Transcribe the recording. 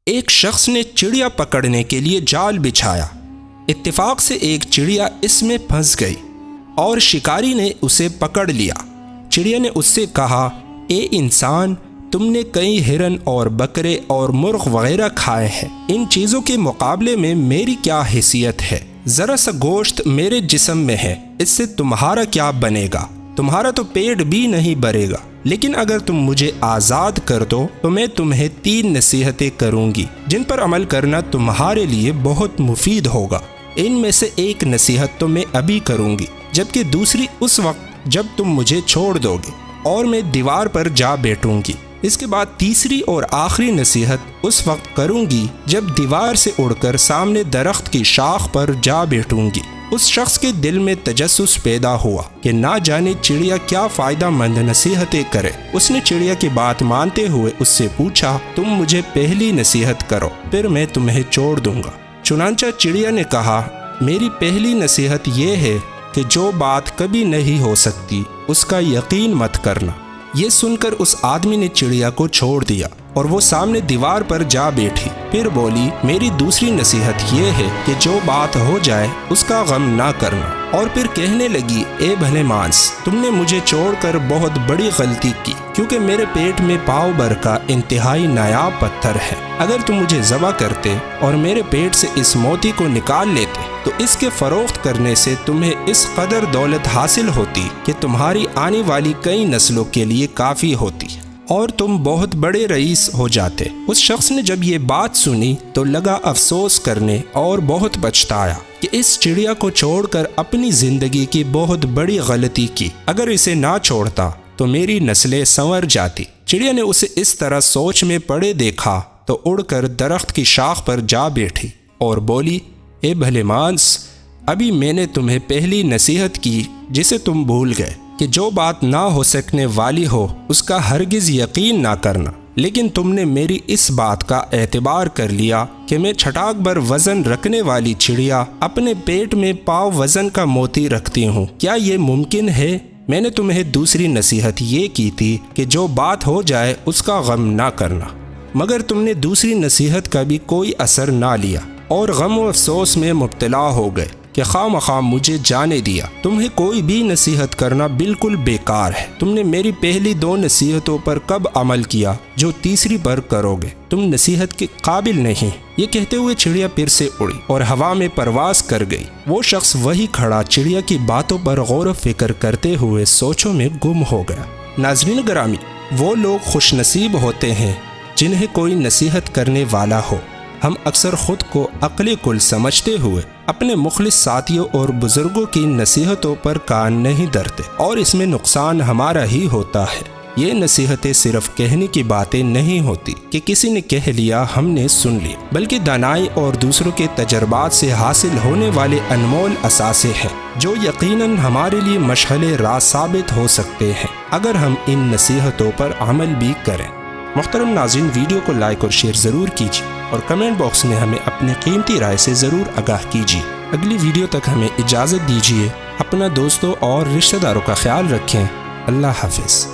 ایک شخص نے چڑیا پکڑنے کے لیے جال بچھایا۔ اتفاق سے ایک چڑیا اس میں پھنس گئی اور شکاری نے اسے پکڑ لیا۔ چڑیا نے اس سے کہا، اے انسان، تم نے کئی ہرن اور بکرے اور مرغ وغیرہ کھائے ہیں، ان چیزوں کے مقابلے میں میری کیا حیثیت ہے؟ ذرا سا گوشت میرے جسم میں ہے، اس سے تمہارا کیا بنے گا؟ تمہارا تو پیٹ بھی نہیں بھرے گا۔ لیکن اگر تم مجھے آزاد کر دو تو میں تمہیں 3 نصیحتیں کروں گی جن پر عمل کرنا تمہارے لیے بہت مفید ہوگا۔ ان میں سے ایک نصیحت تو میں ابھی کروں گی، جبکہ دوسری اس وقت جب تم مجھے چھوڑ دو گے اور میں دیوار پر جا بیٹھوں گی۔ اس کے بعد تیسری اور آخری نصیحت اس وقت کروں گی جب دیوار سے اڑ کر سامنے درخت کی شاخ پر جا بیٹھوں گی۔ اس شخص کے دل میں تجسس پیدا ہوا کہ نہ جانے چڑیا کیا فائدہ مند نصیحتیں کرے۔ اس نے چڑیا کی بات مانتے ہوئے اس سے پوچھا، تم مجھے پہلی نصیحت کرو، پھر میں تمہیں چھوڑ دوں گا۔ چنانچہ چڑیا نے کہا، میری پہلی نصیحت یہ ہے کہ جو بات کبھی نہیں ہو سکتی اس کا یقین مت کرنا۔ یہ سن کر اس آدمی نے چڑیا کو چھوڑ دیا اور وہ سامنے دیوار پر جا بیٹھی۔ پھر بولی، میری دوسری نصیحت یہ ہے کہ جو بات ہو جائے اس کا غم نہ کرنا۔ اور پھر کہنے لگی، اے بھلے مانس، تم نے مجھے چھوڑ کر بہت بڑی غلطی کی، کیونکہ میرے پیٹ میں پاؤ بھر کا انتہائی نایاب پتھر ہے۔ اگر تم مجھے ذبح کرتے اور میرے پیٹ سے اس موتی کو نکال لیتے تو اس کے فروخت کرنے سے تمہیں اس قدر دولت حاصل ہوتی کہ تمہاری آنے والی کئی نسلوں کے لیے کافی ہوتی اور تم بہت بڑے رئیس ہو جاتے۔ اس شخص نے جب یہ بات سنی تو لگا افسوس کرنے اور بہت پچھتایا کہ اس چڑیا کو چھوڑ کر اپنی زندگی کی بہت بڑی غلطی کی۔ اگر اسے نہ چھوڑتا تو میری نسلیں سنور جاتی۔ چڑیا نے اسے اس طرح سوچ میں پڑے دیکھا تو اڑ کر درخت کی شاخ پر جا بیٹھی اور بولی، اے بھلے مانس، ابھی میں نے تمہیں پہلی نصیحت کی جسے تم بھول گئے کہ جو بات نہ ہو سکنے والی ہو اس کا ہرگز یقین نہ کرنا، لیکن تم نے میری اس بات کا اعتبار کر لیا کہ میں چھٹاک بھر وزن رکھنے والی چڑیا اپنے پیٹ میں پاؤ وزن کا موتی رکھتی ہوں۔ کیا یہ ممکن ہے؟ میں نے تمہیں دوسری نصیحت یہ کی تھی کہ جو بات ہو جائے اس کا غم نہ کرنا، مگر تم نے دوسری نصیحت کا بھی کوئی اثر نہ لیا اور غم و افسوس میں مبتلا ہو گئے کہ خواہ مخواہ مجھے جانے دیا۔ تمہیں کوئی بھی نصیحت کرنا بالکل بیکار ہے۔ تم نے میری پہلی 2 نصیحتوں پر کب عمل کیا جو تیسری پر کرو گے؟ تم نصیحت کے قابل نہیں۔ یہ کہتے ہوئے چڑیا پھر سے اڑی اور ہوا میں پرواز کر گئی۔ وہ شخص وہی کھڑا چڑیا کی باتوں پر غور و فکر کرتے ہوئے سوچوں میں گم ہو گیا۔ ناظرین گرامی، وہ لوگ خوش نصیب ہوتے ہیں جنہیں کوئی نصیحت کرنے والا ہو۔ ہم اکثر خود کو عقل کل سمجھتے ہوئے اپنے مخلص ساتھیوں اور بزرگوں کی نصیحتوں پر کان نہیں دھرتے اور اس میں نقصان ہمارا ہی ہوتا ہے۔ یہ نصیحتیں صرف کہنے کی باتیں نہیں ہوتی کہ کسی نے کہہ لیا ہم نے سن لیا، بلکہ دانائی اور دوسروں کے تجربات سے حاصل ہونے والے انمول اثاثے ہیں جو یقیناً ہمارے لیے مشعل راہ ثابت ہو سکتے ہیں اگر ہم ان نصیحتوں پر عمل بھی کریں۔ محترم ناظرین، ویڈیو کو لائک اور شیئر ضرور کیجیے اور کمنٹ باکس میں ہمیں اپنی قیمتی رائے سے ضرور آگاہ کیجیے۔ اگلی ویڈیو تک ہمیں اجازت دیجیے۔ اپنا دوستوں اور رشتہ داروں کا خیال رکھیں۔ اللہ حافظ۔